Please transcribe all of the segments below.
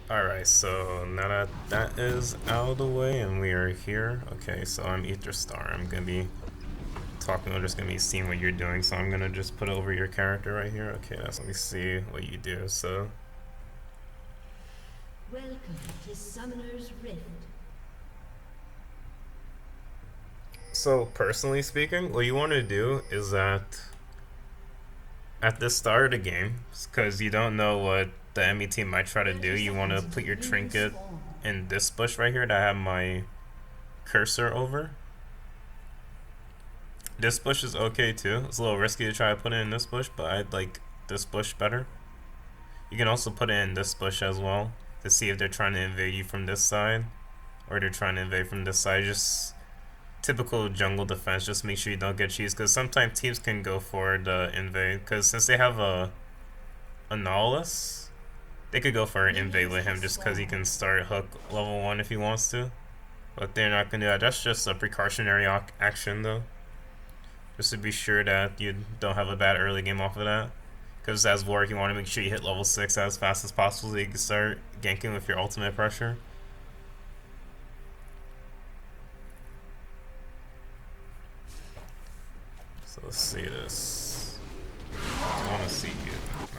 Alright, so now that that is out of the way and we are here, okay, so I'm Ether Star. I'm gonna be talking, we're just gonna be seeing what you're doing, so I'm gonna just put over your character right here. Okay, let's let me see what you do. Welcome to Summoner's Rift. So personally speaking, what you want to do is that at the start of the game, because you don't know what the enemy team might try to do, you want to put your trinket in this bush right here that I have my cursor over. This bush is okay too. It's a little risky to try to put it in this bush, but I like this bush better. You can also put it in this bush as well to see if they're trying to invade you from this side or they're trying to invade from this side. Just typical jungle defense. Just make sure you don't get cheesed, because sometimes teams can go for the invade, because since they have a Nihilus, they could go for an invade with him just because he can start hook level 1 if he wants to. But they're not going to do that. That's just a precautionary action though, just to be sure that you don't have a bad early game off of that. Because as Warwick, you want to make sure you hit level 6 as fast as possible so you can start ganking with your ultimate pressure. So let's see this. I want to see you,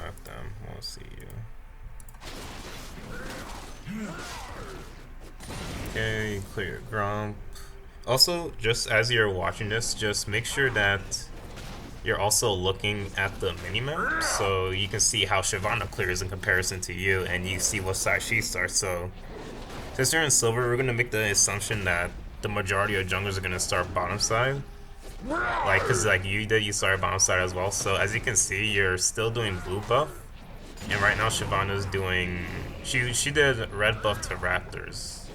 not them. I want to see you. Okay, clear your Grump. Also, just as you're watching this, just make sure that you're also looking at the minimap so you can see how Shyvana clears in comparison to you, and you see what side she starts. So since you're in silver, we're gonna make the assumption that the majority of junglers are gonna start bottom side, like because like you did, you started bottom side as well. So as you can see, you're still doing blue buff, and right now Shyvana's doing she did red buff to Raptors.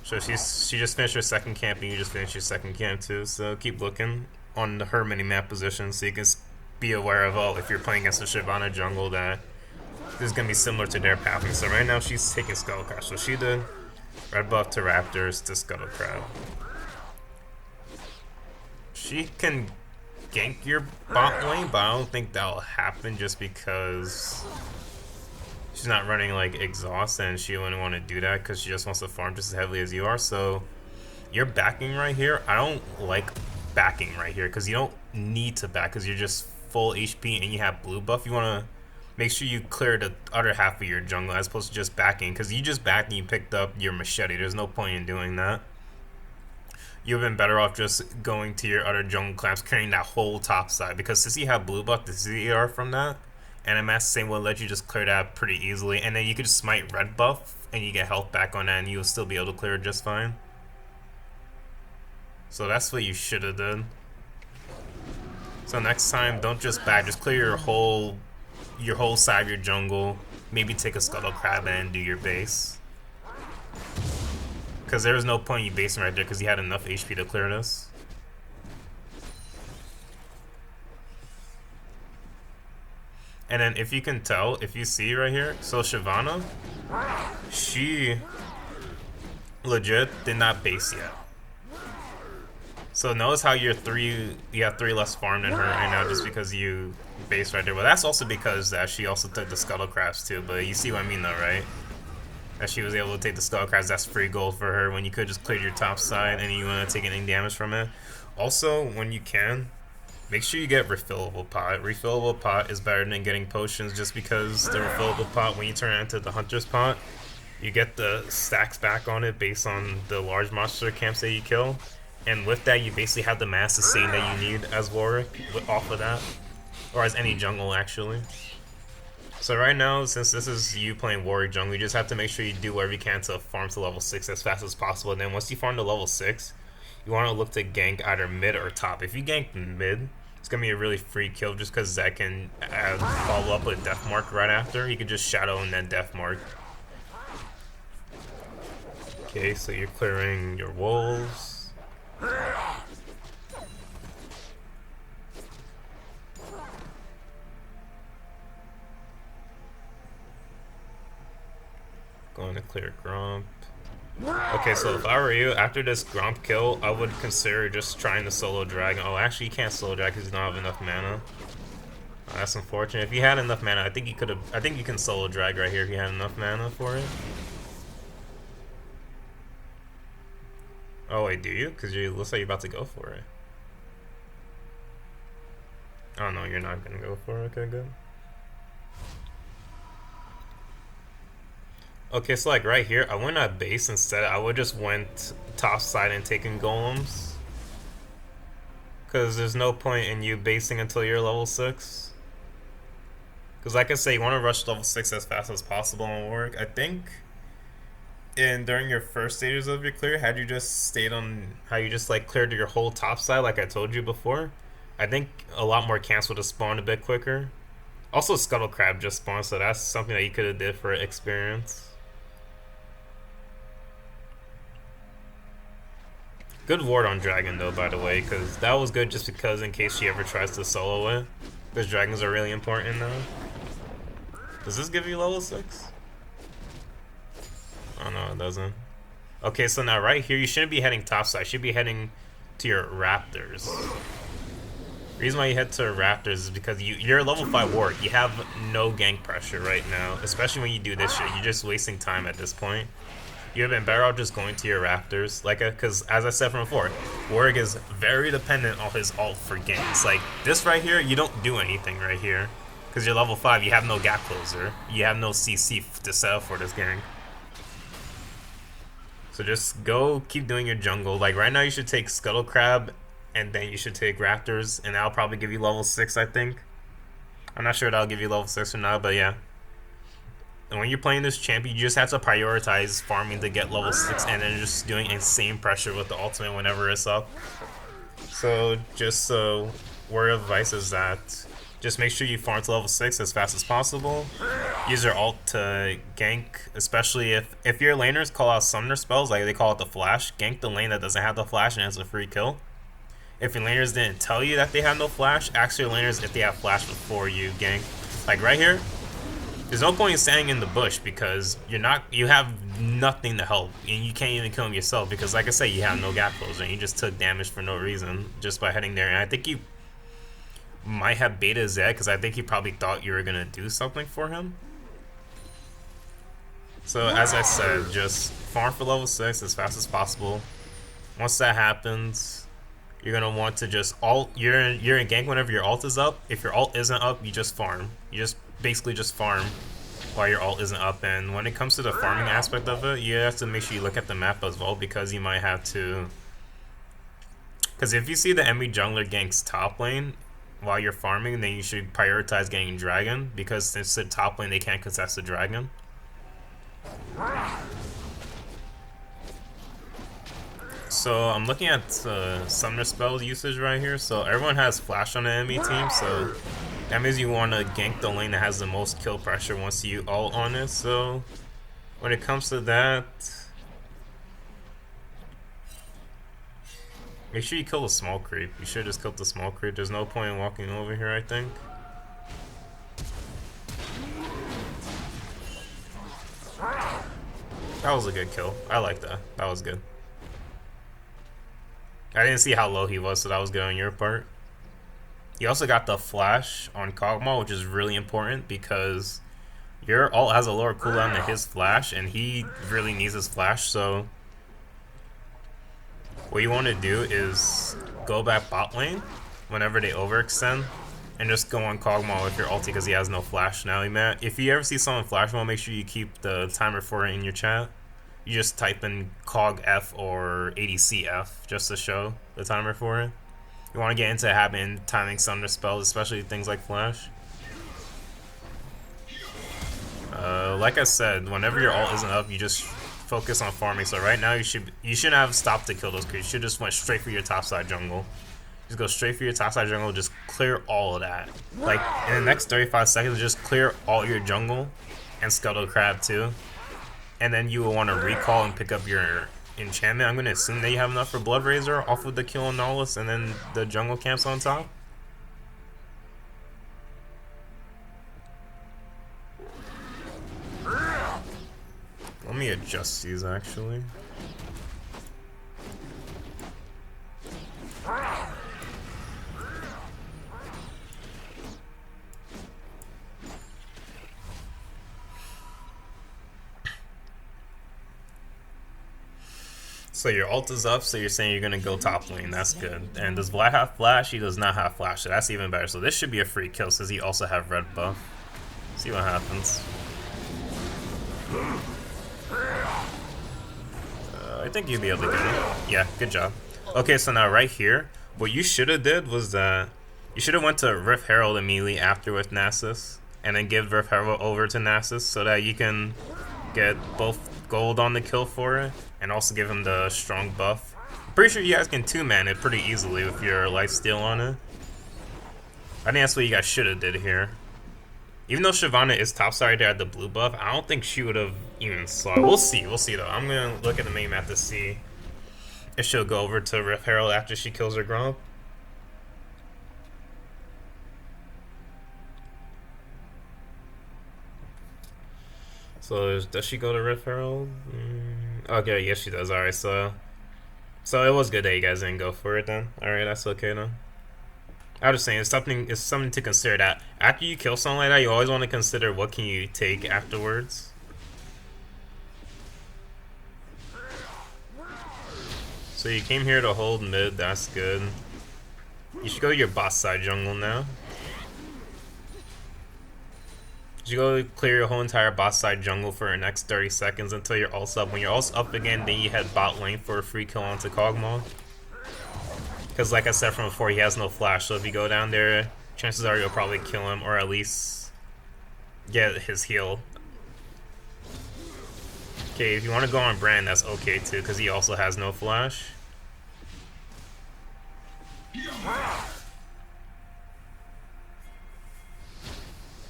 So she just finished her second camp, and you just finished your second camp too. So keep looking on her mini-map position so you can be aware of, oh, if you're playing against a Shyvana jungle, that this is going to be similar to their pathing. So right now she's taking Scuttle Crab. So she did red buff to Raptors to Scuttle Crab. She can gank your bot lane, but I don't think that'll happen just because she's not running like exhaust, and she wouldn't want to do that because she just wants to farm just as heavily as you are. So you're backing right here. I don't like backing right here because you don't need to back because you're just full HP and you have blue buff. You want to make sure you clear the other half of your jungle as opposed to just backing, because you just backed and you picked up your machete. There's no point in doing that. You've been better off just going to your other jungle clamps, clearing that whole top side, because since you have blue buff, the CR from that, and I'm saying will let you just clear that pretty easily, and then you could smite red buff and you get health back on that and you'll still be able to clear it just fine. So that's what you should have done. So next time, don't just back, just clear your whole side of your jungle. Maybe take a Scuttle Crab and do your base, because there was no point you basing right there because you had enough HP to clear this. And then if you can tell, if you see right here, so Shyvana, she legit did not base yet. So notice how you have 3 less farm than her right now just because you base right there. Well, that's also because she also took the Scuttle Crabs too, but you see what I mean though, right? That she was able to take the Scuttle Crabs, that's free gold for her when you could just clear your top side and you want to take any damage from it. Also, when you can, make sure you get refillable pot. Refillable pot is better than getting potions, just because the refillable pot, when you turn it into the hunter's pot, you get the stacks back on it based on the large monster camps that you kill. And with that, you basically have the mass sustain that you need as Warwick off of that, or as any jungle actually. So right now, since this is you playing Warwick jungle, you just have to make sure you do whatever you can to farm to level 6 as fast as possible. And then once you farm to level 6, you want to look to gank either mid or top. If you gank mid, it's going to be a really free kill just because Zach can follow up with Death Mark right after. He can just shadow and then Death Mark. Okay, so you're clearing your wolves. Going to clear Grump. Okay, so if I were you, after this Grump kill, I would consider just trying to solo drag. Oh, actually, you can't solo drag because you don't have enough mana. That's unfortunate. If you had enough mana, I think you could have. I think you can solo drag right here if you had enough mana for it. Oh wait, do you? Because you looks like you're about to go for it. Oh no, you're not gonna go for it. Okay, good. Okay, so like right here, I went at base instead. I would just went top side and taking golems. Because there's no point in you basing until you're level 6. Because like I say, you want to rush level 6 as fast as possible and work. I think during your first stages of your clear, had you just stayed on how you just like cleared your whole top side like I told you before, I think a lot more camps would have spawned a bit quicker. Also, Scuttle Crab just spawned, so that's something that you could have did for experience. Good ward on Dragon though, by the way, because that was good just because in case she ever tries to solo it. Because dragons are really important now. Does this give you level 6? Oh no, it doesn't. Okay, so now right here, you shouldn't be heading topside. You should be heading to your Raptors. The reason why you head to Raptors is because you're a level 5 ward. You have no gank pressure right now, especially when you do this shit. You're just wasting time at this point. You have been better off just going to your Raptors, like, because as I said from before, Warwick is very dependent on his ult for ganks. Like this right here, you don't do anything right here, because you're level 5. You have no gap closer. You have no CC to set up for this gang. So just go, keep doing your jungle. Like right now, you should take Scuttle Crab, and then you should take Raptors, and that'll probably give you level 6, I think. I'm not sure that'll give you level 6 or not, but yeah. And when you're playing this champion, you just have to prioritize farming to get level 6 and then just doing insane pressure with the ultimate whenever it's up. So just word of advice is that just make sure you farm to level 6 as fast as possible. Use your ult to gank, especially if your laners call out summoner spells, like they call it the flash. Gank the lane that doesn't have the flash and has a free kill. If your laners didn't tell you that they have no flash, ask your laners if they have flash before you gank. Like right here, there's no point in standing in the bush because you have nothing to help, and you can't even kill him yourself because, like I said, you have no gap closer, and you just took damage for no reason just by heading there. And I think you might have beta Zed because I think he probably thought you were gonna do something for him. So as I said, just farm for level 6 as fast as possible. Once that happens, you're gonna want to just ult. You're in gank whenever your ult is up. If your ult isn't up, you just farm. You just basically just farm while your ult isn't up. And when it comes to the farming aspect of it, you have to make sure you look at the map as well because you might have to. Because if you see the enemy jungler ganks top lane while you're farming, then you should prioritize getting dragon because since the top lane they can't contest the dragon. So I'm looking at summoner spells usage right here. So everyone has flash on the enemy team, so that means you want to gank the lane that has the most kill pressure once you ult on it. So when it comes to that, make sure you kill the small creep. You should just kill the small creep. There's no point in walking over here, I think. That was a good kill. I like that. That was good. I didn't see how low he was, so that was good on your part. You also got the flash on Kog'Maw, which is really important because your ult has a lower cooldown than his flash, and he really needs his flash. So what you want to do is go back bot lane whenever they overextend, and just go on Kog'Maw with your ulti because he has no flash now. If you ever see someone flash mode, make sure you keep the timer for it in your chat. You just type in Cog F or ADC F just to show the timer for it. You want to get into having timing summoner spells, especially things like flash. Like I said, whenever your ult isn't up, you just focus on farming. So right now you shouldn't have stopped to kill those creeps. You should just went straight for your topside jungle. Just go straight for your topside jungle. Just clear all of that. Like in the next 35 seconds, just clear all your jungle and Scuttle Crab too. And then you will want to recall and pick up your enchantment. I'm going to assume that you have enough for Blood Razor off of the kill on Nautilus and then the jungle camps on top. Let me adjust these actually. So your ult is up, so you're saying you're gonna go top lane. That's good. And does Vlad have flash? He does not have flash, so that's even better. So this should be a free kill since he also have red buff. See what happens. I think you'll be able to get it. Yeah, good job. Okay, so now right here, what you should have did was that you should have went to Rift Herald immediately after with Nasus, and then give Rift Herald over to Nasus so that you can get both gold on the kill for it, and also give him the strong buff. I'm pretty sure you guys can 2-man it pretty easily with your lifesteal on it. I think that's what you guys should have did here. Even though Shyvana is topside there at the blue buff, I don't think she would have even saw it. We'll see though. I'm gonna look at the main map to see if she'll go over to Rift Herald after she kills her Gromp. So does she go to Rift Herald? Okay, yes she does. Alright, so it was good that you guys didn't go for it then. Alright, that's okay then. I was just saying, it's something to consider that after you kill something like that, you always want to consider what can you take afterwards. So you came here to hold mid, that's good. You should go to your boss side jungle now. You should go clear your whole entire boss side jungle for the next 30 seconds until your ult's up. When your ult's up again, then you head bot lane for a free kill onto Kog'Maw. Because like I said from before, he has no flash, so if you go down there, chances are you'll probably kill him, or at least get his heal. Okay, if you want to go on Brand, that's okay too, because he also has no flash.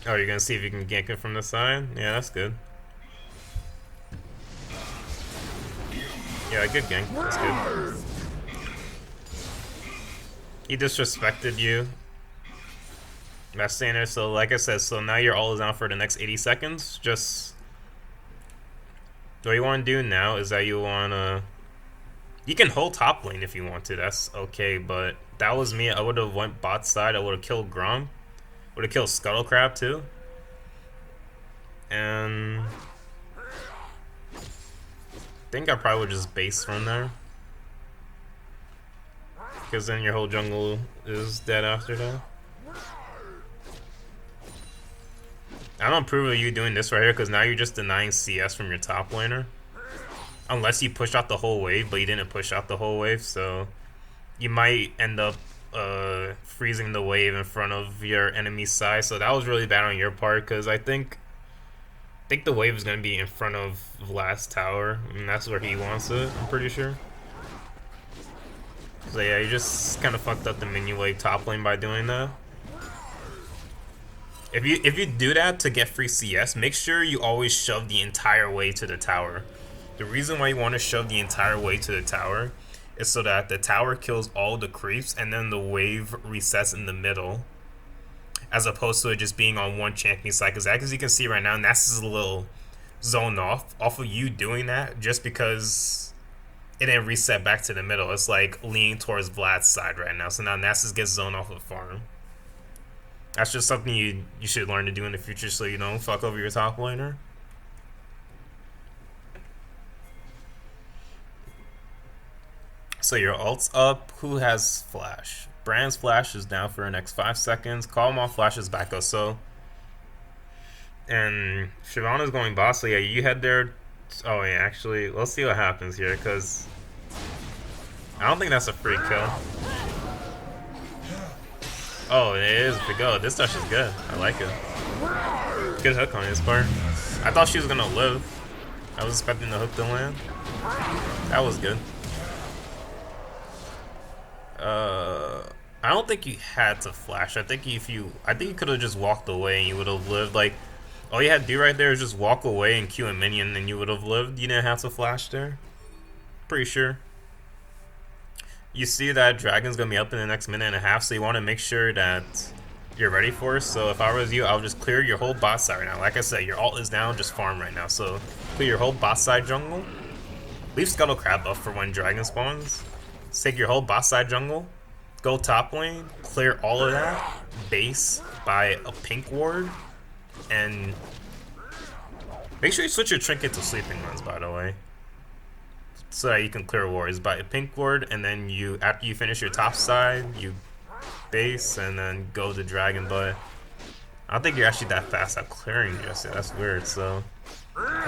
Oh, you're gonna see if you can gank it from the side? Yeah, that's good. Yeah, good gank. That's good. He disrespected you. That's standard. So like I said, so now your ult is down for the next 80 seconds. Just what you want to do now is that you want to, you can hold top lane if you want to, that's okay, but that was me. I would have went bot side. I would have killed Grom, would have killed Scuttlecrab too, and I think I probably would just base from there, because then your whole jungle is dead after that. I don't approve of you doing this right here, because now you're just denying CS from your top laner. Unless you push out the whole wave, but you didn't push out the whole wave, so you might end up freezing the wave in front of your enemy's side. So that was really bad on your part, because I think the wave is going to be in front of Vlad's tower, and that's where he wants it, I'm pretty sure. So yeah, you just kind of fucked up the minion wave top lane by doing that. If you do that to get free CS, make sure you always shove the entire way to the tower. The reason why you want to shove the entire way to the tower is so that the tower kills all the creeps and then the wave resets in the middle, as opposed to it just being on one champion side. Because as you can see right now, Nasus is a little zoned off of you doing that just because it didn't reset back to the middle. It's like leaning towards Vlad's side right now. So now Nasus gets zoned off of farm. That's just something you should learn to do in the future so you don't fuck over your top laner. So your ult's up. Who has flash? Brand's flash is down for the next 5 seconds. Kog'Maw flash is back up. So, and Shyvana's going boss. So yeah, you head there. Oh yeah, actually, let's see what happens here, because I don't think that's a free kill. Oh, it is a go. This touch is good. I like it. Good hook on his part. I thought she was gonna live. I was expecting the hook to land. That was good. I don't think you had to flash. I think you could have just walked away and you would have lived. Like, all you had to do right there is just walk away and Q a minion and you would have lived. You didn't have to flash there. Pretty sure. You see that dragon's gonna be up in the next minute and a half, so you want to make sure that you're ready for it. So if I was you, I would just clear your whole bot side right now. Like I said, your ult is down, just farm right now. So clear your whole bot side jungle. Leave Scuttlecrab up for when dragon spawns. Take your whole bot side jungle. Go top lane, clear all of that, base by a pink ward, and make sure you switch your trinket to sleeping runs, by the way. so that you can clear wards. Buy a pink ward, and then you, after you finish your top side, you base and then go to dragon. But I don't think you're actually that fast at clearing just yet. That's weird. So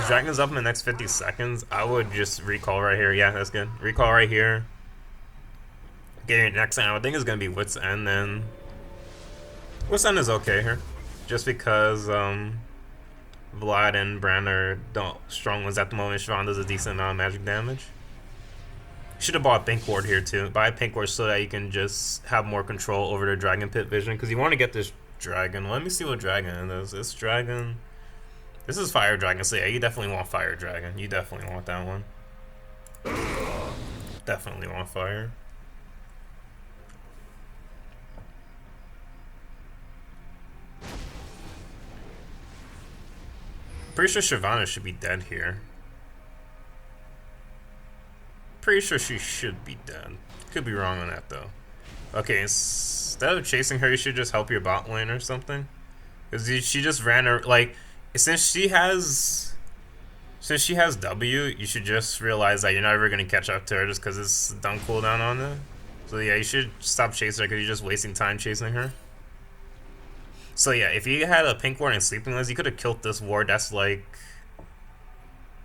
dragon's up in the next 50 seconds. I would just recall right here. Yeah, that's good. Recall right here. Get your next end. I think it's gonna be Wit's End. Then Wit's End is okay here, just because Vlad and Bran are the strong ones at the moment. Siobhan does a decent amount of magic damage. Should have bought a pink ward here too. Buy a pink ward so that you can just have more control over the dragon pit vision, because you want to get this dragon. Let me see what dragon it is. This dragon. This is fire dragon. So yeah, you definitely want fire dragon. You definitely want that one. Definitely want fire. Pretty sure Shyvana should be dead here. Pretty sure she should be dead. Could be wrong on that though. Okay, instead of chasing her, you should just help your bot lane or something. Because she just ran her, like, since she has W, you should just realize that you're not ever going to catch up to her just because it's done cooldown on it. So yeah, you should stop chasing her because you're just wasting time chasing her. So yeah, if you had a pink ward and sleeping lens, you could have killed this ward. That's like,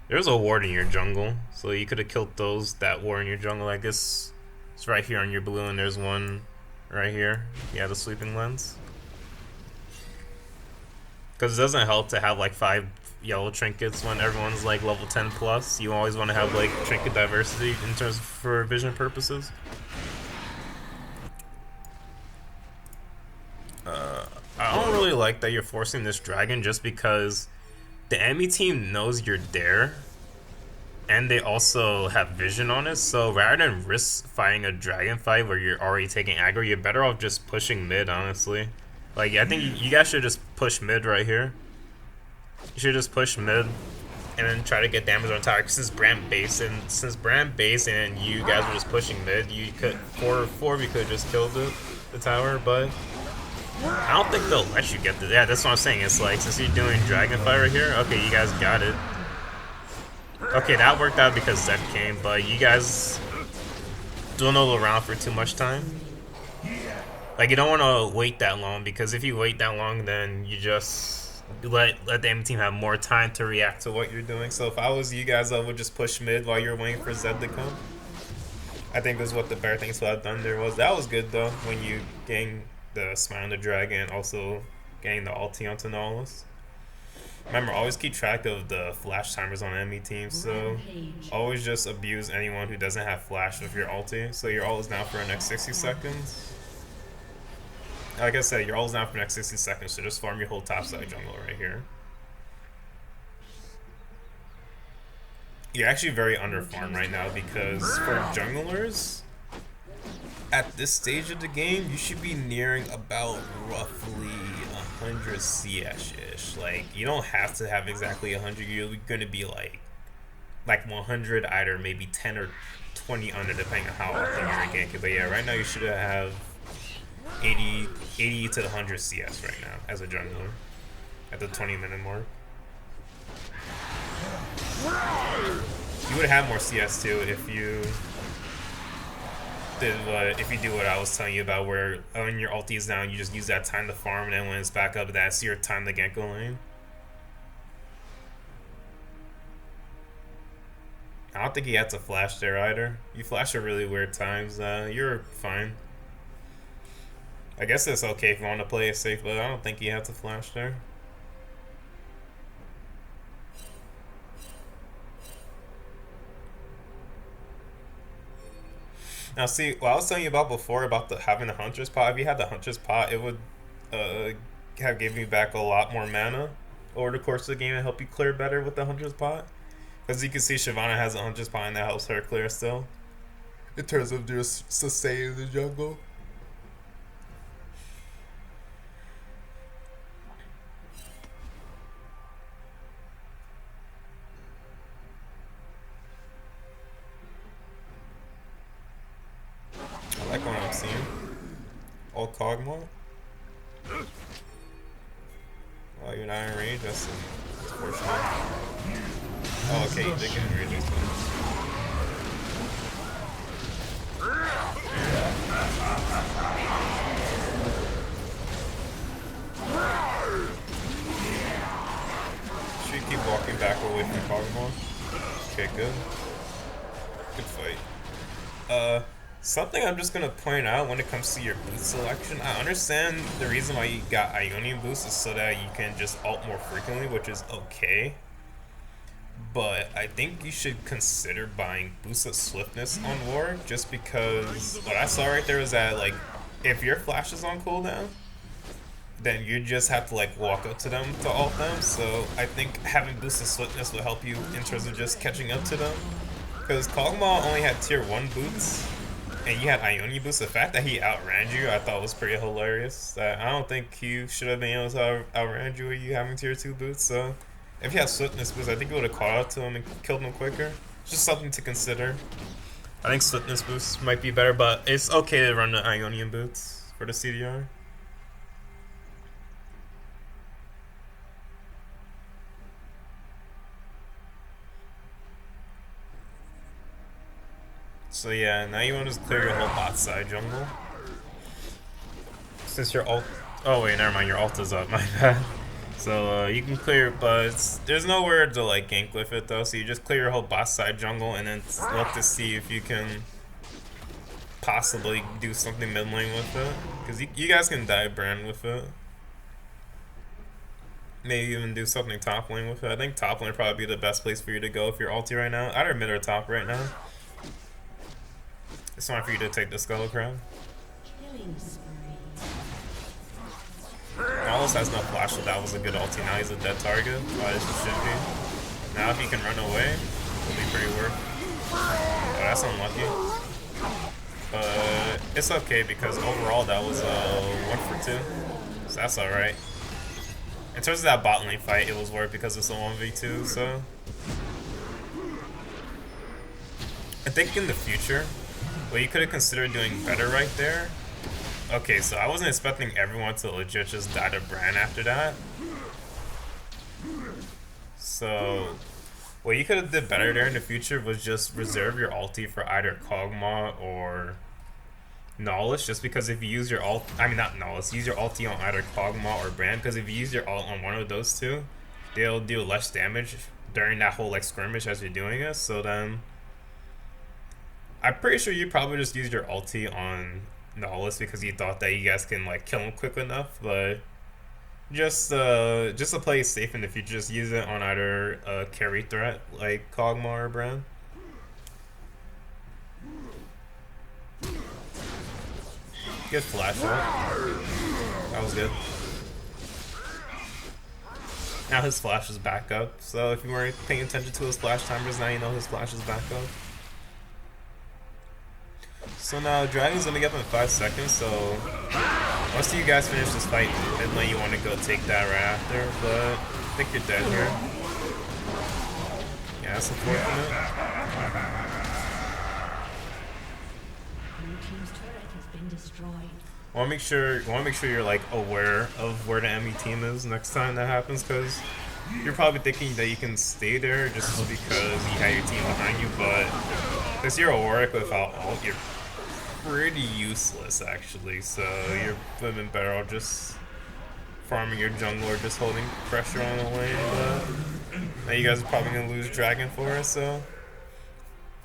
there's a ward in your jungle, so you could have killed that ward in your jungle. Like this, it's right here on your blue, and there's one right here. Yeah, the sleeping lens. Because it doesn't help to have like 5 yellow trinkets when everyone's like level 10 plus. You always want to have like trinket diversity in terms of, for vision purposes. I don't really like that you're forcing this dragon just because the enemy team knows you're there and they also have vision on it. So rather than risk fighting a dragon fight where you're already taking aggro, you're better off just pushing mid, honestly. Like, I think you guys should just push mid right here. You should just push mid and then try to get damage on tower. Since Bran base and you guys were just pushing mid, you could 4 you could just kill the tower, but I don't think they'll let you get the. Yeah, that's what I'm saying. It's like, since you're doing dragon fight right here, okay, you guys got it. Okay, that worked out because Zed came, but you guys don't know around for too much time. Like, you don't want to wait that long, because if you wait that long, then you just let the enemy team have more time to react to what you're doing. So if I was you guys, I would just push mid while you're waiting for Zed to come. I think that's what the better things to have done there was. That was good though, when you gain the Smile on the Dragon, also getting the ulti onto Nautilus. Remember, always keep track of the flash timers on enemy teams, so always just abuse anyone who doesn't have flash with your ulti. So your ult is now for the next 60 seconds. Like I said, your ult is now for the next 60 seconds, so just farm your whole topside jungle right here. You're actually very underfarmed right now, because for junglers, at this stage of the game, you should be nearing about roughly 100 CS-ish. Like, you don't have to have exactly 100. You're going to be like 100, either maybe 10 or 20 under, depending on how often you're ganking. But yeah, right now you should have 80 to 100 CS right now as a jungler at the 20-minute mark. You would have more CS too if you do what I was telling you about, where when your ulti is down, you just use that time to farm, and then when it's back up, that's your time to gank a lane. I don't think he had to flash there either. You flash at really weird times. You're fine. I guess it's okay if you want to play it safe, but I don't think he had to flash there. Now see, what I was telling you about before about having the Hunter's Pot, if you had the Hunter's Pot, it would have given you back a lot more mana over the course of the game and help you clear better with the Hunter's Pot. Because you can see Shyvana has a Hunter's Pot and that helps her clear still, in terms of just sustaining the jungle. I like what I'm seeing. All Kog'Maw. Oh, you're not in range? That's unfortunate. Oh, okay, you did get in range. Should we keep walking back away from Kog'Maw? Okay, good. Good fight. Something I'm just gonna point out when it comes to your boost selection. I understand the reason why you got Ionian boost is so that you can just ult more frequently, which is okay. But I think you should consider buying boosted swiftness on War, just because what I saw right there is that, like, if your flash is on cooldown, then you just have to like walk up to them to ult them. So I think having boosted swiftness will help you in terms of just catching up to them. Because Kog'Maw only had tier 1 boots, and you had Ionian boots. The fact that he outran you, I thought was pretty hilarious. I don't think he should have been able to outrun you with you having tier 2 boots. So if he had swiftness boost, I think it would have caught up to him and killed him quicker. Just something to consider. I think swiftness boost might be better, but it's okay to run the Ionian boots for the CDR. So yeah, now you want to clear your whole bot side jungle. Since your ult... Oh wait, never mind, your ult is up, my bad. So you can clear, but there's nowhere to like gank with it though, so you just clear your whole bot side jungle and then look to see if you can possibly do something mid lane with it. Because you guys can dive brand with it. Maybe even do something top lane with it. I think top lane would probably be the best place for you to go if you're ulti right now. Either mid or top right now. It's time for you to take the Soloq crown. Almost has no flash, so that was a good ulti. Now he's a dead target, as he should be. Now if he can run away, it'll be pretty worth. Oh, that's unlucky. But it's okay because overall that was 1 for 2. So that's alright. In terms of that bot lane fight, it was worth because it's a 1v2, so. I think in the future, what you could have considered doing better right there. Okay, so I wasn't expecting everyone to legit just die to Bran after that. So what you could have did better there in the future was just reserve your ulti for either Kog'Maw or Nolus, just because if you use your ult, I mean not Nolus, use your ulti on either Kog'Maw or Bran, because if you use your ult on one of those two, they'll do less damage during that whole like skirmish as you're doing it. So then I'm pretty sure you probably just used your ulti on Nolus because you thought that you guys can like kill him quick enough, but just to play it safe in the future, just use it on either a carry threat like Kog'Maw or Bran. Good flash ult. That was good. Now his flash is back up, so if you weren't paying attention to his flash timers, now you know his flash is back up. So now Dragon's gonna get up in 5 seconds, so once you guys finish this fight, then you want to go take that right after, but I think you're dead here. Yeah, that's unfortunate. Blue team's turret has been destroyed. Want to make sure you're like aware of where the enemy team is next time that happens, because you're probably thinking that you can stay there just because you have your team behind you, but because you're a Warwick without ult, you're pretty useless actually. So you're living better off just farming your jungle or just holding pressure on the lane. But now you guys are probably gonna lose Dragon for it. So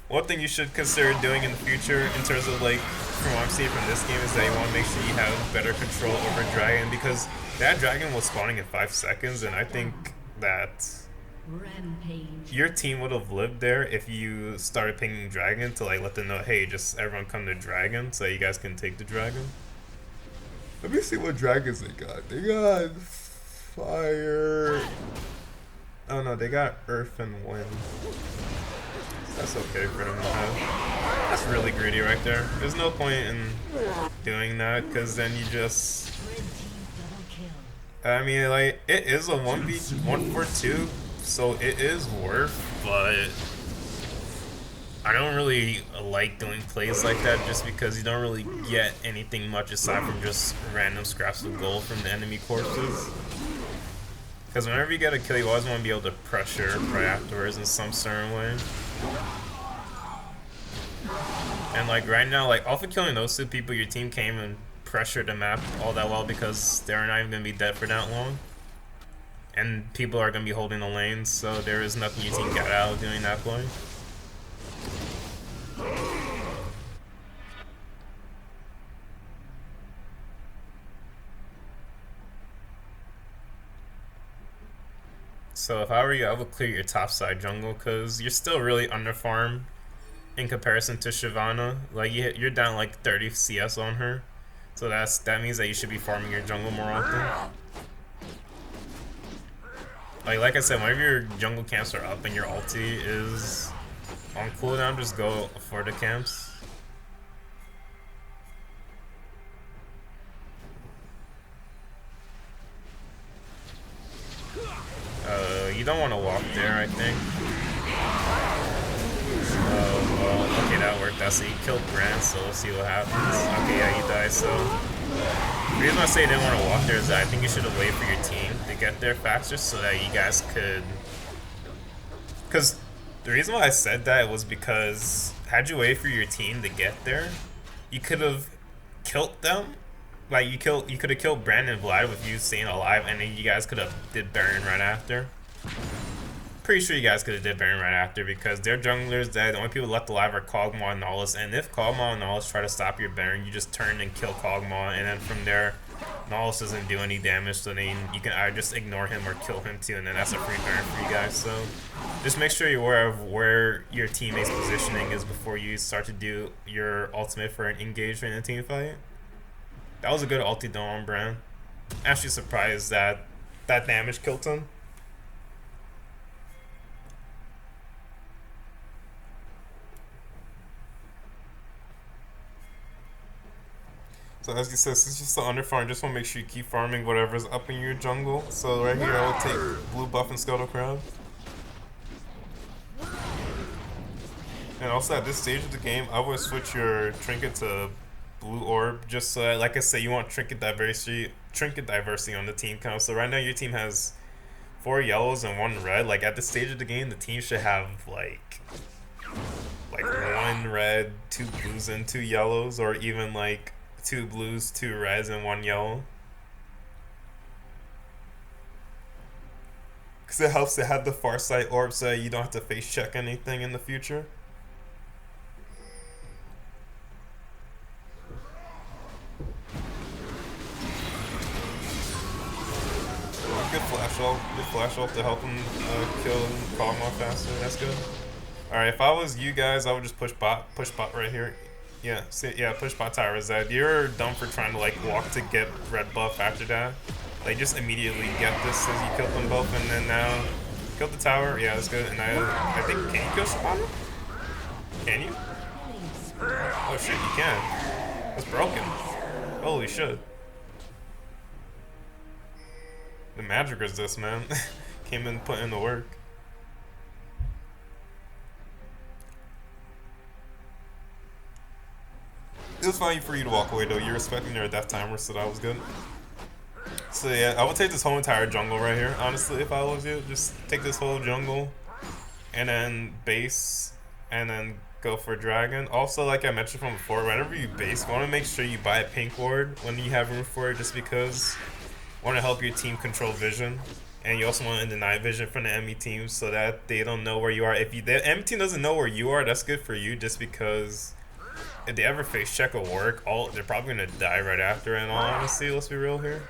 one thing you should consider doing in the future, in terms of like from what I'm seeing from this game, is that you want to make sure you have better control over Dragon, because that Dragon was spawning in 5 seconds, and I think that Rampage. your team would have lived there if you started pinging Dragon to like let them know, hey, just everyone come to Dragon so you guys can take the Dragon. Let me see what dragons they got. They got fire. Oh no, they got earth and wind. That's okay for them to have. That's really greedy right there. There's no point in doing that, because then you just... I mean, like, it is a 1 for 2, so it is worth, but I don't really like doing plays like that just because you don't really get anything much aside from just random scraps of gold from the enemy corpses. Because whenever you get a kill, you always want to be able to pressure right afterwards in some certain way. And like right now, like off of killing those two people, your team came and pressured the map all that well because they're not even gonna be dead for that long. And people are gonna be holding the lanes, so there is nothing your team got out of doing that play. So if I were you, I would clear your top side jungle because you're still really under farm in comparison to Shyvana. Like you're down like 30 CS on her, so that means that you should be farming your jungle more often. Like I said, whenever your jungle camps are up and your ulti is on cooldown, just go for the camps. You don't want to walk there, I think. Oh, well, okay, that worked out. So you killed Grant, so we'll see what happens. Okay, yeah, he died, so... The reason I say you didn't want to walk there is that I think you should have waited for your team to get there faster so that you guys could... Because the reason why I said that was because had you waited for your team to get there, you could have killed them. Like, you could have killed Brandon and Vlad with you staying alive, and then you guys could have did Baron right after. Pretty sure you guys could have did Baron right after because they're junglers that the only people left alive are Kog'Maw and Nahus, and if Kog'Maw and Nahus try to stop your Baron, you just turn and kill Kog'Maw, and then from there, Nahus doesn't do any damage, so then you can either just ignore him or kill him too, and then that's a free Baron for you guys. So just make sure you're aware of where your teammate's positioning is before you start to do your ultimate for an engagement in a team fight. That was a good ulti though on Bran. Actually surprised that that damage killed him. So as you said, it's just the under farm. Just want to make sure you keep farming whatever's up in your jungle. So right here, I will take blue buff and Scuttle Crab. And also at this stage of the game, I would switch your trinket to blue orb, just so that, like I said, you want trinket diversity on the team count. So right now your team has 4 yellows and 1 red. Like at this stage of the game, the team should have like 1 red, 2 blues, and 2 yellows, or even like 2 blues, 2 reds, and 1 yellow. Because it helps to have the far side orb so you don't have to face check anything in the future. Good flash ult to help him kill Kog'Maw faster. That's good. Alright, if I was you guys, I would just push bot right here. Yeah, push bot tower Zed. You're dumb for trying to like walk to get red buff after that. Like just immediately get this as you killed them both, and then now kill the tower. Yeah, that's good. And I think, can you kill Shyvana? Can you? Oh shit, you can. That's broken. Holy shit. The magic resist, man. Came in, put in the work. It was fine for you to walk away though. You're respecting their death timer, so that was good. So yeah, I would take this whole entire jungle right here. Honestly, if I was you, just take this whole jungle and then base and then go for dragon. Also, like I mentioned from before, whenever you base, want to make sure you buy a pink ward when you have room for it, just because want to help your team control vision, and you also want to deny vision from the enemy team so that they don't know where you are. If the enemy team doesn't know where you are, that's good for you, just because if they ever face check a work, they're probably gonna die right after. In all honesty, let's be real here.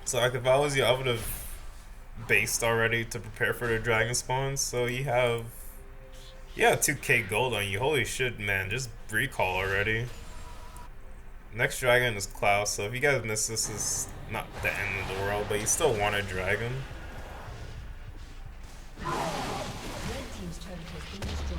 So like if I was you, I would have based already to prepare for the dragon spawns. So you have 2k gold on you. Holy shit, man! Just recall already. Next dragon is Klaus, so if you guys miss this, is not the end of the world, but you still want a dragon. Red team's turret has been destroyed.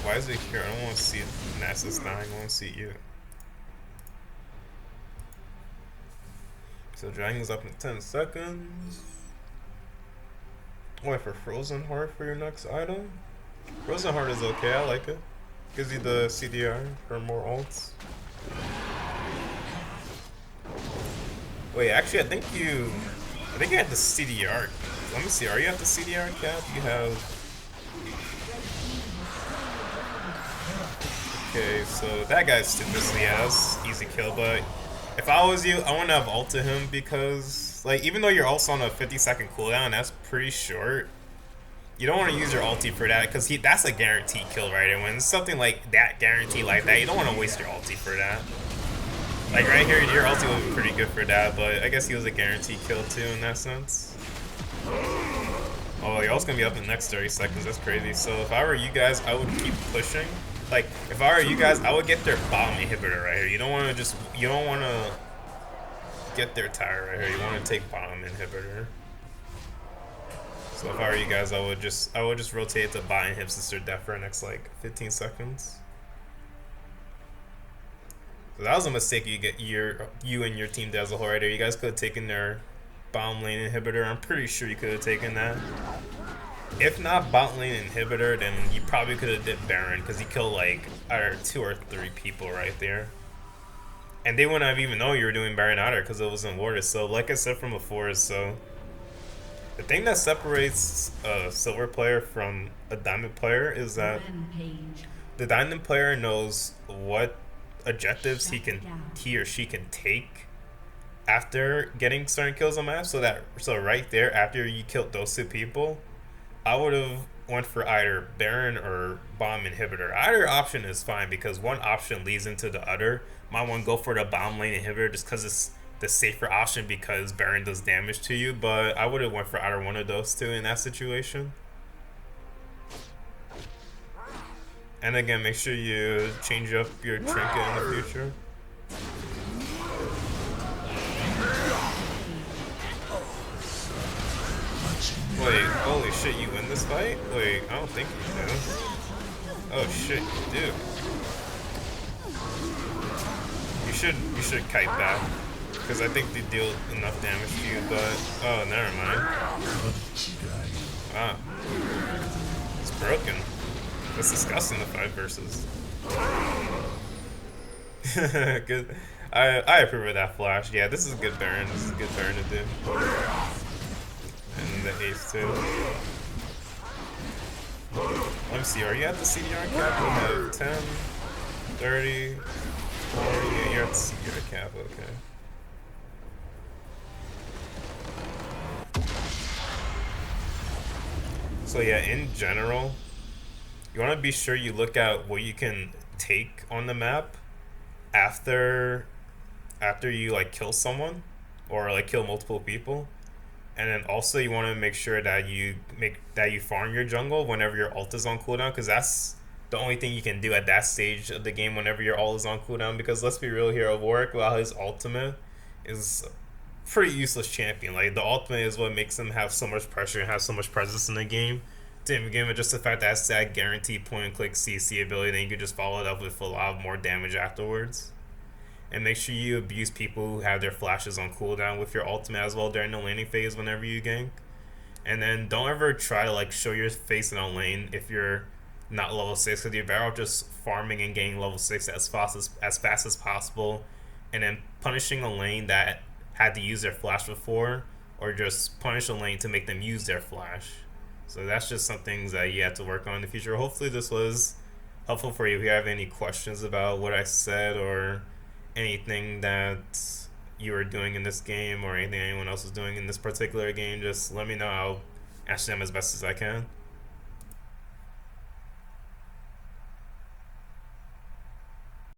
Why is it here? I don't want to see Nasus dying, I want to see you. So dragon's up in 10 seconds. Wait for Frozen Heart for your next item. Frozen Heart is okay, I like it. Gives you the CDR for more ults. Wait, actually, I think you had the CDR. Let me see. Are you at the CDR cap? You have. Okay, so that guy's stupid. So yeah, that's easy kill. But if I was you, I wouldn't have ulted him because, like, even though you're also on a 50-second cooldown, that's pretty short. You don't want to use your ulti for that because that's a guaranteed kill, right? And when it's something like that, guaranteed like that, you don't want to waste your ulti for that. Like right here, your ulti would be pretty good for that, but I guess he was a guaranteed kill too in that sense. Oh, y'all's gonna be up in the next 30 seconds. That's crazy. So if I were you guys, I would keep pushing. Like if I were you guys, I would get their bottom inhibitor right here. You don't want to get their tire right here. You want to take bottom inhibitor. So if I were you guys, I would just rotate to bot inhib sister death for the next like 15 seconds. So that was a mistake you and your team did as a whole right there. You guys could have taken their bottom lane inhibitor. I'm pretty sure you could have taken that. If not bot lane inhibitor, then you probably could have did Baron because he killed like either 2 or 3 people right there. And they wouldn't have even known you were doing Baron either because it wasn't warded. So like I said from before, so the thing that separates a silver player from a diamond player is that the diamond player knows what objectives he or she can take after getting certain kills on map. So right there, after you killed those 2 people, I would have went for either Baron or bomb inhibitor. Either option is fine because one option leads into the other. Might want to go for the bomb lane inhibitor just because it's the safer option because Baron does damage to you, but I would have went for either one of those 2 in that situation. And again, make sure you change up your trinket in the future. Wait, holy shit, you win this fight? Wait, I don't think you do. Oh shit, you do. You should kite that. Because I think they deal enough damage to you, but oh, never mind. Wow. It's broken. That's disgusting, the 5 versus. Good. I approve of that flash. Yeah, this is a good Baron. This is a good Baron to do. And the ace too. Let me see, are you at the CDR cap? We have 10, 30, 40. Yeah, you're at the CDR cap, okay. So yeah, in general, you want to be sure you look at what you can take on the map after you like kill someone or like kill multiple people. And then also you want to make sure that you farm your jungle whenever your ult is on cooldown, because that's the only thing you can do at that stage of the game whenever your ult is on cooldown. Because let's be real here, Warwick, while his ultimate is a pretty useless champion. Like the ultimate is what makes him have so much pressure and have so much presence in the game. To give it just the fact that it's that guaranteed point and click CC ability, then you can just follow it up with a lot more damage afterwards. And make sure you abuse people who have their flashes on cooldown with your ultimate as well during the laning phase whenever you gank. And then don't ever try to like show your face in a lane if you're not level 6, because you're better off just farming and getting level 6 as fast as possible, and then punishing a lane that had to use their flash before, or just punish a lane to make them use their flash. So that's just some things that you have to work on in the future. Hopefully this was helpful for you. If you have any questions about what I said or anything that you are doing in this game or anything anyone else is doing in this particular game, just let me know. I'll answer them as best as I can.